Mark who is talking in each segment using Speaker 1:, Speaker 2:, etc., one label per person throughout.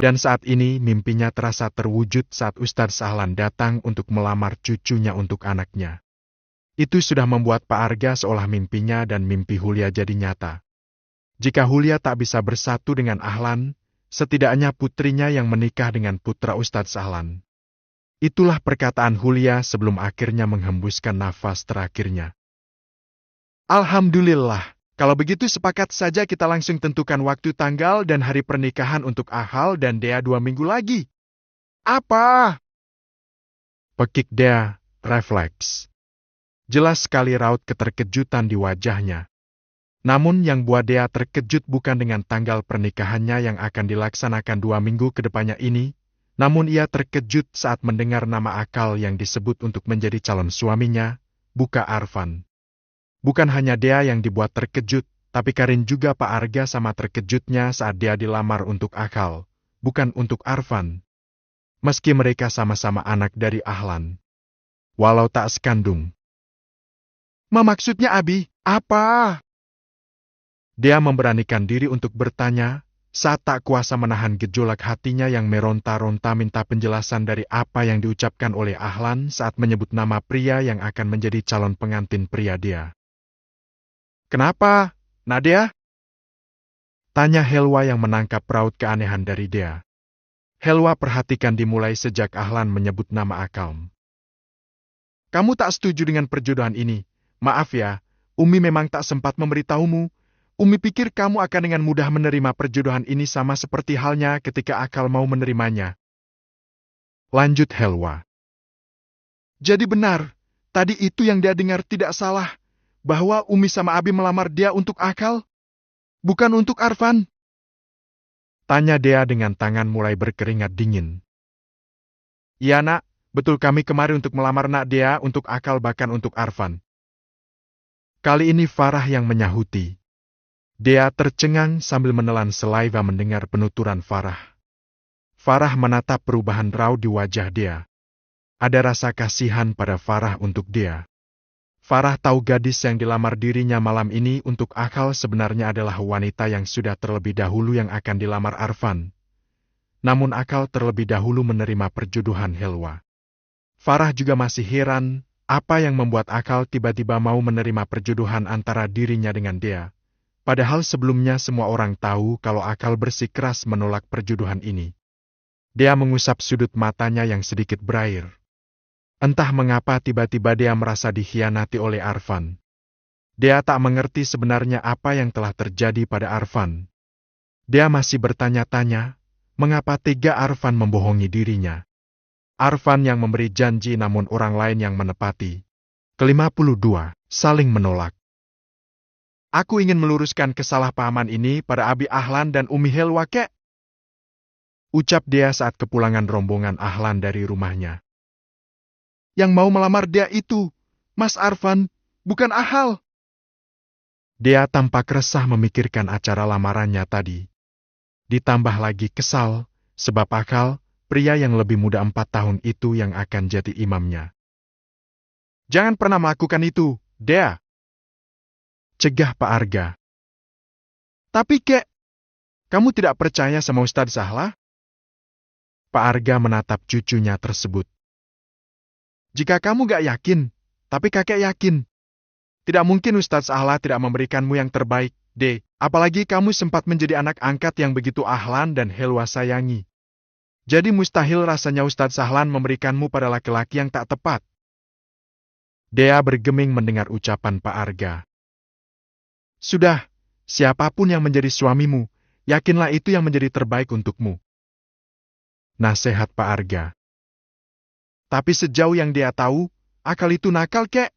Speaker 1: Dan saat ini mimpinya terasa terwujud saat Ustadz Sahlan datang untuk melamar cucunya untuk anaknya. Itu sudah membuat Pak Arga seolah mimpinya dan mimpi Hulia jadi nyata. Jika Hulia tak bisa bersatu dengan Ahlan, setidaknya putrinya yang menikah dengan putra Ustadz Sahlan. Itulah perkataan Hulia sebelum akhirnya menghembuskan nafas terakhirnya. Alhamdulillah, kalau begitu sepakat saja kita langsung tentukan waktu, tanggal, dan hari pernikahan untuk Ahal dan Dea 2 minggu lagi. Apa? Pekik Dea, refleks. Jelas sekali raut keterkejutan di wajahnya. Namun yang buat Dea terkejut bukan dengan tanggal pernikahannya yang akan dilaksanakan 2 minggu ke depannya ini, namun ia terkejut saat mendengar nama Akal yang disebut untuk menjadi calon suaminya, bukan Arfan. Bukan hanya Dea yang dibuat terkejut, tapi Karin juga Pak Arga sama terkejutnya saat dia dilamar untuk Akal, bukan untuk Arfan. Meski mereka sama-sama anak dari Ahlan. Walau tak sekandung. Maksudnya Abi, apa? Dia memberanikan diri untuk bertanya, saat tak kuasa menahan gejolak hatinya yang meronta-ronta minta penjelasan dari apa yang diucapkan oleh Ahlan saat menyebut nama pria yang akan menjadi calon pengantin pria dia. Kenapa, Nadia? Tanya Helwa yang menangkap raut keanehan dari dia. Helwa perhatikan dimulai sejak Ahlan menyebut nama Akal. Kamu tak setuju dengan perjodohan ini. Maaf ya, Umi memang tak sempat memberitahumu. Umi pikir kamu akan dengan mudah menerima perjodohan ini sama seperti halnya ketika Akal mau menerimanya. Lanjut Helwa. Jadi benar, tadi itu yang dia dengar tidak salah, bahwa Umi sama Abi melamar dia untuk Akal, bukan untuk Arfan. Tanya Dea dengan tangan mulai berkeringat dingin. Iya nak, betul kami kemari untuk melamar nak Dea untuk Akal bahkan untuk Arfan. Kali ini Farah yang menyahuti. Dea tercengang sambil menelan saliva mendengar penuturan Farah. Farah menatap perubahan raut di wajah Dea. Ada rasa kasihan pada Farah untuk Dea. Farah tahu gadis yang dilamar dirinya malam ini untuk Akal sebenarnya adalah wanita yang sudah terlebih dahulu yang akan dilamar Arfan. Namun Akal terlebih dahulu menerima perjodohan Helwa. Farah juga masih heran, apa yang membuat Akal tiba-tiba mau menerima perjodohan antara dirinya dengan Dea. Padahal sebelumnya semua orang tahu kalau Akal bersikeras menolak perjodohan ini. Dea mengusap sudut matanya yang sedikit berair. Entah mengapa tiba-tiba Dea merasa dikhianati oleh Arfan. Dea tak mengerti sebenarnya apa yang telah terjadi pada Arfan. Dea masih bertanya-tanya, mengapa tega Arfan membohongi dirinya. Arfan yang memberi janji namun orang lain yang menepati. Ke-52, saling menolak. Aku ingin meluruskan kesalahpahaman ini pada Abi Ahlan dan Umi Helwa kek. Ucap Dea saat kepulangan rombongan Ahlan dari rumahnya. Yang mau melamar Dea itu, Mas Arfan, bukan Ahal. Dea tampak resah memikirkan acara lamarannya tadi. Ditambah lagi kesal, sebab Akal, pria yang lebih muda 4 tahun itu yang akan jadi imamnya. Jangan pernah melakukan itu, Dea. Cegah Pak Arga. Tapi kek, kamu tidak percaya sama Ustadz Sahla? Pak Arga menatap cucunya tersebut. Jika kamu gak yakin, tapi kakek yakin. Tidak mungkin Ustadz Sahla tidak memberikanmu yang terbaik, De. Apalagi kamu sempat menjadi anak angkat yang begitu Ahlan dan Helwa sayangi. Jadi mustahil rasanya Ustadz Sahlan memberikanmu pada laki-laki yang tak tepat. Dea bergeming mendengar ucapan Pak Arga. Sudah, siapapun yang menjadi suamimu, yakinlah itu yang menjadi terbaik untukmu. Nasihat Pak Arga. Tapi sejauh yang dia tahu, Akal itu nakal kek.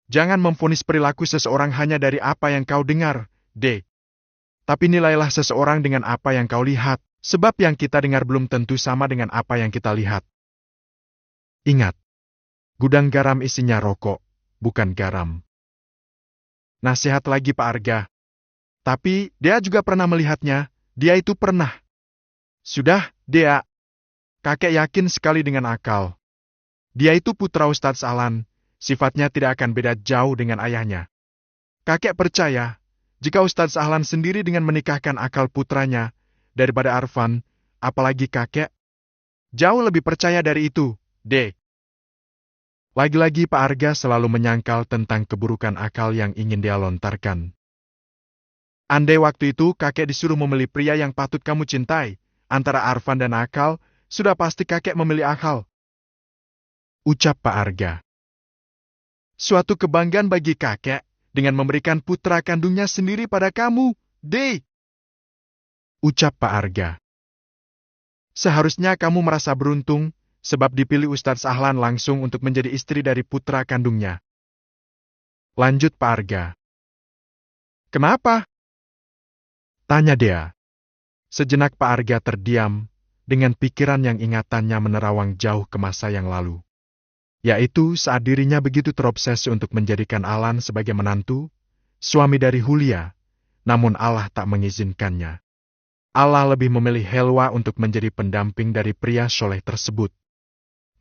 Speaker 1: Jangan memvonis perilaku seseorang hanya dari apa yang kau dengar, De. Tapi nilailah seseorang dengan apa yang kau lihat, sebab yang kita dengar belum tentu sama dengan apa yang kita lihat. Ingat, gudang garam isinya rokok, bukan garam. Nasihat lagi Pak Arga. Tapi, dia juga pernah melihatnya, dia itu pernah. Sudah, Dea. Kakek yakin sekali dengan Akal. Dia itu putra Ustadz Sahlan, sifatnya tidak akan beda jauh dengan ayahnya. Kakek percaya, jika Ustadz Sahlan sendiri dengan menikahkan Akal putranya, daripada Arfan, apalagi kakek. Jauh lebih percaya dari itu, Dek. Lagi-lagi Pak Arga selalu menyangkal tentang keburukan akal yang ingin dia lontarkan. Andai waktu itu kakek disuruh memilih pria yang patut kamu cintai, antara Arfan dan akal, sudah pasti kakek memilih akal. Ucap Pak Arga. Suatu kebanggaan bagi kakek dengan memberikan putra kandungnya sendiri pada kamu, Dek. Ucap Pak Arga. Seharusnya kamu merasa beruntung, sebab dipilih Ustadz Ahlan langsung untuk menjadi istri dari putra kandungnya. Lanjut Pak Arga. Kenapa? Tanya dia. Sejenak Pak Arga terdiam, dengan pikiran yang ingatannya menerawang jauh ke masa yang lalu. Yaitu saat dirinya begitu terobsesi untuk menjadikan Ahlan sebagai menantu, suami dari Hulia, namun Allah tak mengizinkannya. Allah lebih memilih Helwa untuk menjadi pendamping dari pria soleh tersebut.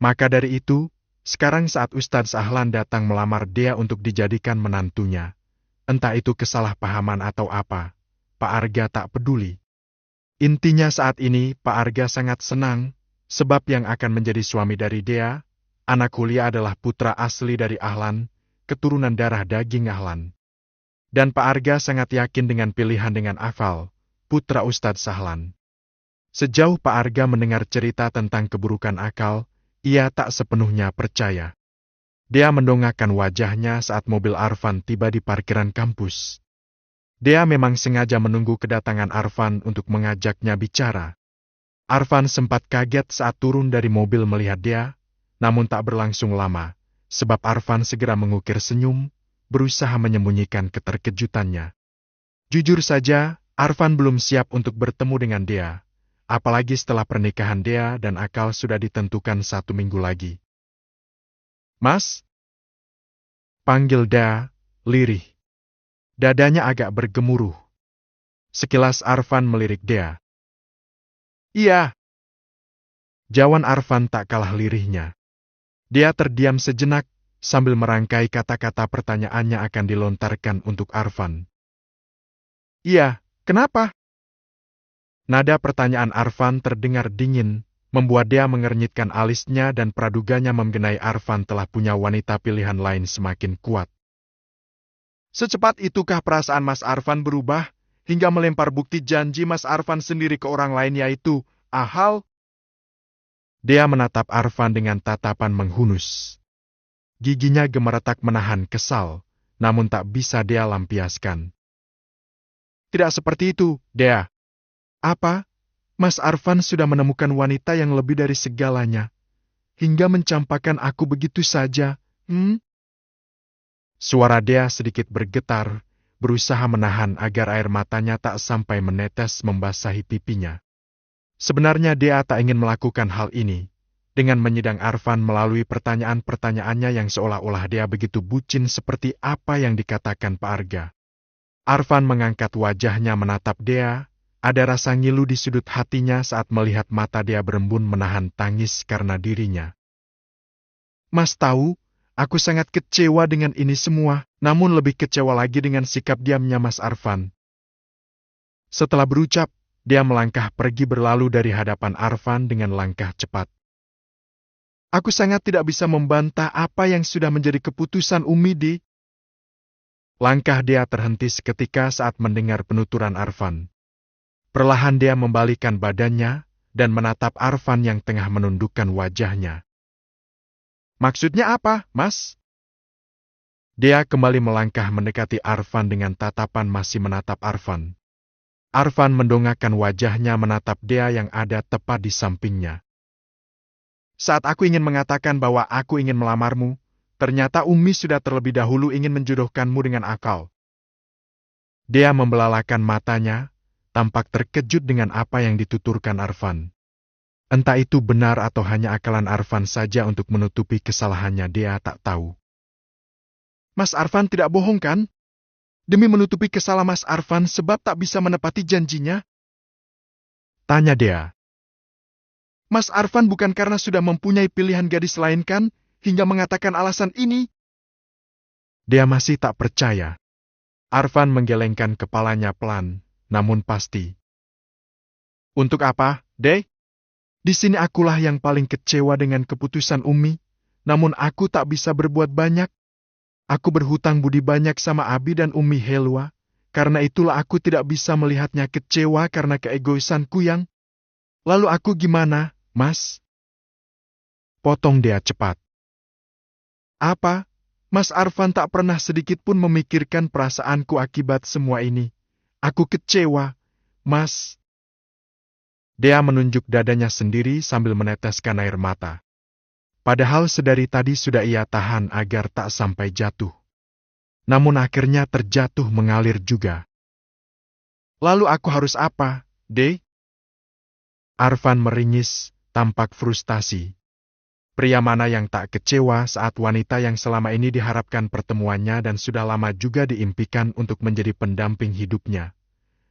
Speaker 1: Maka dari itu, sekarang saat Ustadz Ahlan datang melamar dia untuk dijadikan menantunya, entah itu kesalahpahaman atau apa, Pak Arga tak peduli. Intinya saat ini Pak Arga sangat senang, sebab yang akan menjadi suami dari dia, anak Hulia adalah putra asli dari Ahlan, keturunan darah daging Ahlan. Dan Pak Arga sangat yakin dengan pilihan dengan Afal, putra Ustadz Ahlan. Sejauh Pak Arga mendengar cerita tentang keburukan akal, ia tak sepenuhnya percaya. Dia mendongakkan wajahnya saat mobil Arfan tiba di parkiran kampus. Dia memang sengaja menunggu kedatangan Arfan untuk mengajaknya bicara. Arfan sempat kaget saat turun dari mobil melihat dia, namun tak berlangsung lama, sebab Arfan segera mengukir senyum, berusaha menyembunyikan keterkejutannya. Jujur saja, Arfan belum siap untuk bertemu dengan dia, apalagi setelah pernikahan dia dan akal sudah ditentukan 1 minggu lagi. Mas? Panggil dia, lirih. Dadanya agak bergemuruh. Sekilas Arfan melirik dia. Iya. Jawan Arfan tak kalah lirihnya. Dia terdiam sejenak, sambil merangkai kata-kata pertanyaannya akan dilontarkan untuk Arfan. Iya, kenapa? Nada pertanyaan Arfan terdengar dingin, membuat dia mengernyitkan alisnya dan praduganya mengenai Arfan telah punya wanita pilihan lain semakin kuat. Secepat itukah perasaan Mas Arfan berubah, hingga melempar bukti janji Mas Arfan sendiri ke orang lain yaitu Ahal? Dia menatap Arfan dengan tatapan menghunus. Giginya gemeretak menahan kesal, namun tak bisa dia lampiaskan. Tidak seperti itu, Dea. Apa? Mas Arfan sudah menemukan wanita yang lebih dari segalanya, hingga mencampakkan aku begitu saja, Suara Dea sedikit bergetar, berusaha menahan agar air matanya tak sampai menetes membasahi pipinya. Sebenarnya Dea tak ingin melakukan hal ini, dengan menyidang Arfan melalui pertanyaan-pertanyaannya yang seolah-olah dia begitu bucin seperti apa yang dikatakan Pak Arga. Arfan mengangkat wajahnya menatap Dea, ada rasa ngilu di sudut hatinya saat melihat mata dia berembun menahan tangis karena dirinya. Mas tahu, aku sangat kecewa dengan ini semua, namun lebih kecewa lagi dengan sikap diamnya Mas Arfan. Setelah berucap, dia melangkah pergi berlalu dari hadapan Arfan dengan langkah cepat. Aku sangat tidak bisa membantah apa yang sudah menjadi keputusan Umi Di. Langkah dia terhenti seketika saat mendengar penuturan Arfan. Perlahan dia membalikkan badannya dan menatap Arfan yang tengah menundukkan wajahnya. Maksudnya apa, Mas? Dia kembali melangkah mendekati Arfan dengan tatapan masih menatap Arfan. Arfan mendongakkan wajahnya menatap dia yang ada tepat di sampingnya. Saat aku ingin mengatakan bahwa aku ingin melamarmu, ternyata Umi sudah terlebih dahulu ingin menjodohkanmu dengan akal. Dia membelalakan matanya, tampak terkejut dengan apa yang dituturkan Arfan. Entah itu benar atau hanya akalan Arfan saja untuk menutupi kesalahannya, dia tak tahu. Mas Arfan tidak bohong kan? Demi menutupi kesalahan Mas Arfan sebab tak bisa menepati janjinya? Tanya dia. Mas Arfan bukan karena sudah mempunyai pilihan gadis lain kan, hingga mengatakan alasan ini? Dia masih tak percaya. Arfan menggelengkan kepalanya pelan, namun pasti. Untuk apa, Deh, di sini akulah yang paling kecewa dengan keputusan Umi, namun aku tak bisa berbuat banyak. Aku berhutang budi banyak sama Abi dan Umi Helwa, karena itulah aku tidak bisa melihatnya kecewa karena keegoisanku yang... Lalu aku gimana, Mas? Potong dia cepat. Apa? Mas Arfan tak pernah sedikit pun memikirkan perasaanku akibat semua ini. Aku kecewa, Mas. Dia menunjuk dadanya sendiri sambil meneteskan air mata. Padahal sedari tadi sudah ia tahan agar tak sampai jatuh. Namun akhirnya terjatuh mengalir juga. Lalu aku harus apa, Deh? Arfan meringis, tampak frustasi. Pria mana yang tak kecewa saat wanita yang selama ini diharapkan pertemuannya dan sudah lama juga diimpikan untuk menjadi pendamping hidupnya.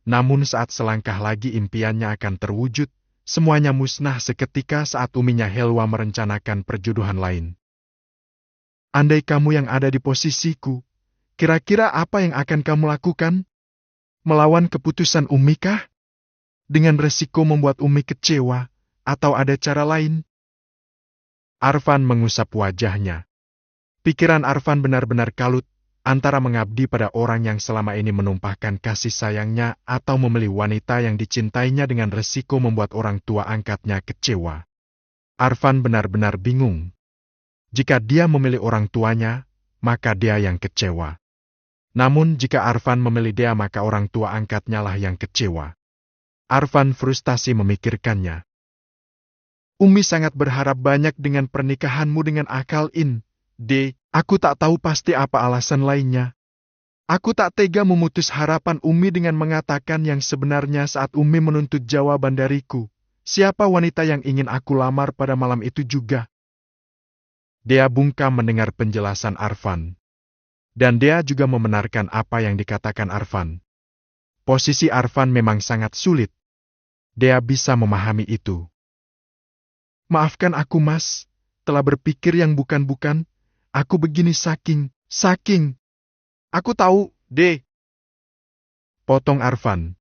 Speaker 1: Namun saat selangkah lagi impiannya akan terwujud, semuanya musnah seketika saat Uminya Helwa merencanakan perjodohan lain. Andai kamu yang ada di posisiku, kira-kira apa yang akan kamu lakukan? Melawan keputusan Umi kah? Dengan resiko membuat Umi kecewa, atau ada cara lain? Arfan mengusap wajahnya. Pikiran Arfan benar-benar kalut, antara mengabdi pada orang yang selama ini menumpahkan kasih sayangnya atau memilih wanita yang dicintainya dengan resiko membuat orang tua angkatnya kecewa. Arfan benar-benar bingung. Jika dia memilih orang tuanya, maka dia yang kecewa. Namun jika Arfan memilih dia maka orang tua angkatnya lah yang kecewa. Arfan frustasi memikirkannya. Umi sangat berharap banyak dengan pernikahanmu dengan Akal In. Aku tak tahu pasti apa alasan lainnya. Aku tak tega memutus harapan Umi dengan mengatakan yang sebenarnya saat Umi menuntut jawaban dariku. Siapa wanita yang ingin aku lamar pada malam itu juga? Dia bungkam mendengar penjelasan Arfan. Dan dia juga membenarkan apa yang dikatakan Arfan. Posisi Arfan memang sangat sulit. Dia bisa memahami itu. Maafkan aku, Mas. Telah berpikir yang bukan-bukan. Aku begini saking. Aku tahu, Deh. Potong Arfan.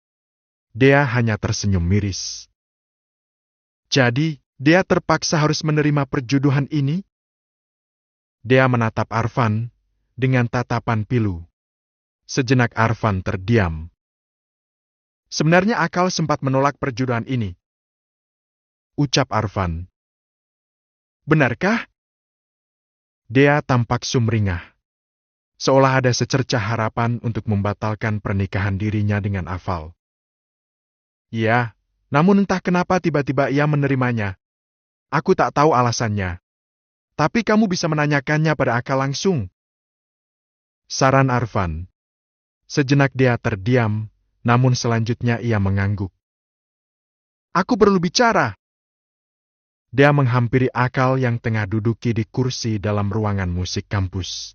Speaker 1: Dia hanya tersenyum miris. Jadi, dia terpaksa harus menerima perjodohan ini? Dia menatap Arfan dengan tatapan pilu. Sejenak Arfan terdiam. Sebenarnya Akal sempat menolak perjodohan ini. Ucap Arfan. Benarkah? Dia tampak sumringah. Seolah ada secercah harapan untuk membatalkan pernikahan dirinya dengan Afal. Ya, namun entah kenapa tiba-tiba ia menerimanya. Aku tak tahu alasannya. Tapi kamu bisa menanyakannya pada Akal langsung. Saran Arfan. Sejenak dia terdiam, namun selanjutnya ia mengangguk. Aku perlu bicara. Dia menghampiri Akal yang tengah duduki di kursi dalam ruangan musik kampus.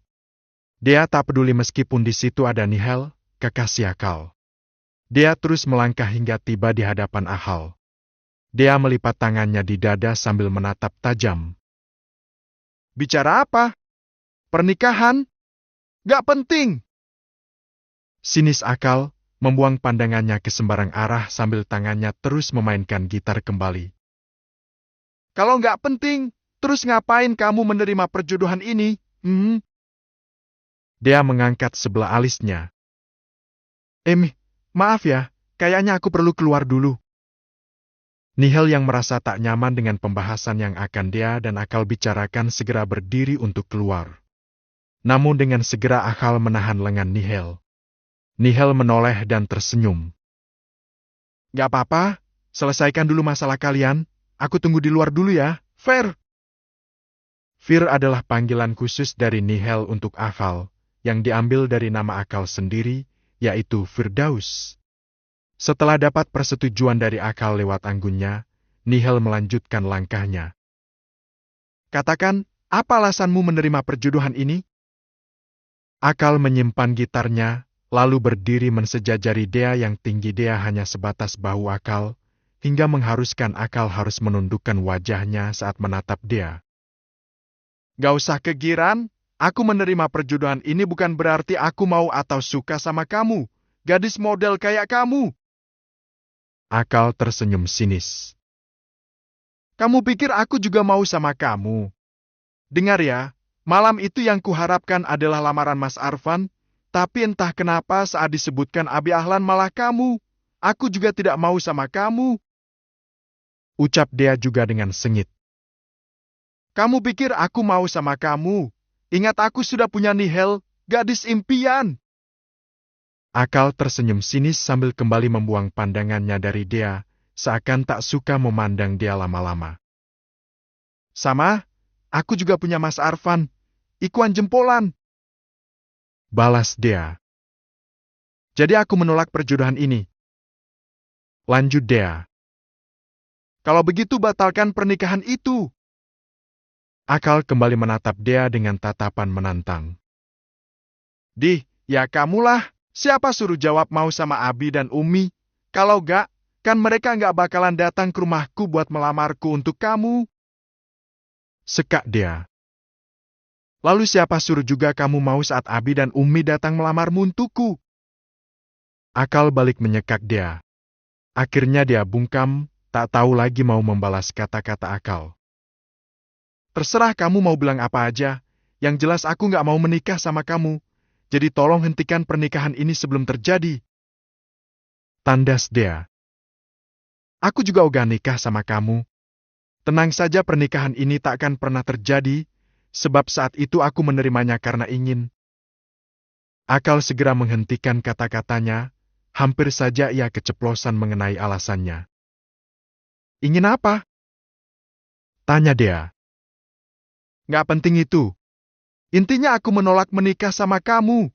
Speaker 1: Dia tak peduli meskipun di situ ada Nihel, kekasih Akal. Dia terus melangkah hingga tiba di hadapan Akal. Dia melipat tangannya di dada sambil menatap tajam. Bicara apa? Pernikahan? Gak penting. Sinis Akal membuang pandangannya ke sembarang arah sambil tangannya terus memainkan gitar kembali. Kalau nggak penting, terus ngapain kamu menerima perjodohan ini? Dia mengangkat sebelah alisnya. Maaf ya, kayaknya aku perlu keluar dulu. Nihel yang merasa tak nyaman dengan pembahasan yang akan dia dan Akal bicarakan segera berdiri untuk keluar. Namun dengan segera Akal menahan lengan Nihel. Nihel menoleh dan tersenyum. Gak apa-apa, selesaikan dulu masalah kalian. Aku tunggu di luar dulu ya, Fir. Fir adalah panggilan khusus dari Nihel untuk Akal, yang diambil dari nama Akal sendiri, yaitu Firdaus. Setelah dapat persetujuan dari Akal lewat anggunnya, Nihel melanjutkan langkahnya. Katakan, apa alasanmu menerima perjodohan ini? Akal menyimpan gitarnya, lalu berdiri mensejajari Dea yang tinggi Dea hanya sebatas bahu Akal, hingga mengharuskan Akal harus menundukkan wajahnya saat menatap Dea. Gak usah kegiran, aku menerima perjodohan ini bukan berarti aku mau atau suka sama kamu, gadis model kayak kamu. Akal tersenyum sinis. Kamu pikir aku juga mau sama kamu? Dengar ya, malam itu yang kuharapkan adalah lamaran Mas Arfan, tapi entah kenapa saat disebutkan Abi Ahlan malah kamu. Aku juga tidak mau sama kamu, ucap Dea juga dengan sengit. Kamu pikir aku mau sama kamu? Ingat aku sudah punya Nihel, gadis impian. Akal tersenyum sinis sambil kembali membuang pandangannya dari Dea, seakan tak suka memandang dia lama-lama. Sama, aku juga punya Mas Arfan, ikuan jempolan, balas Dea. Jadi aku menolak perjodohan ini. Lanjut Dea. Kalau begitu batalkan pernikahan itu. Akal kembali menatap Dea dengan tatapan menantang. Ya kamulah. Siapa suruh jawab mau sama Abi dan Umi? Kalau gak, kan mereka gak bakalan datang ke rumahku buat melamarku untuk kamu. Sekak Dea. Lalu siapa suruh juga kamu mau saat Abi dan Umi datang melamarmu untukku? Akal balik menyekak Dea. Akhirnya dia bungkam, tak tahu lagi mau membalas kata-kata Akal. Terserah kamu mau bilang apa aja, yang jelas aku gak mau menikah sama kamu, jadi tolong hentikan pernikahan ini sebelum terjadi. Tandas Dea. Aku juga udah nikah sama kamu. Tenang saja pernikahan ini takkan pernah terjadi, sebab saat itu aku menerimanya karena ingin. Akal segera menghentikan kata-katanya, hampir saja ia keceplosan mengenai alasannya. Ingin apa? Tanya Dea. Nggak penting itu. Intinya aku menolak menikah sama kamu.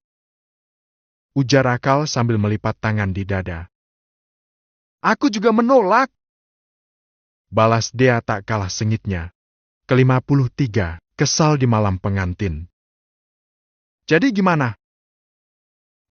Speaker 1: Ujar Akal sambil melipat tangan di dada. Aku juga menolak. Balas Dea tak kalah sengitnya. Ke-53, kesal di malam pengantin. Jadi gimana?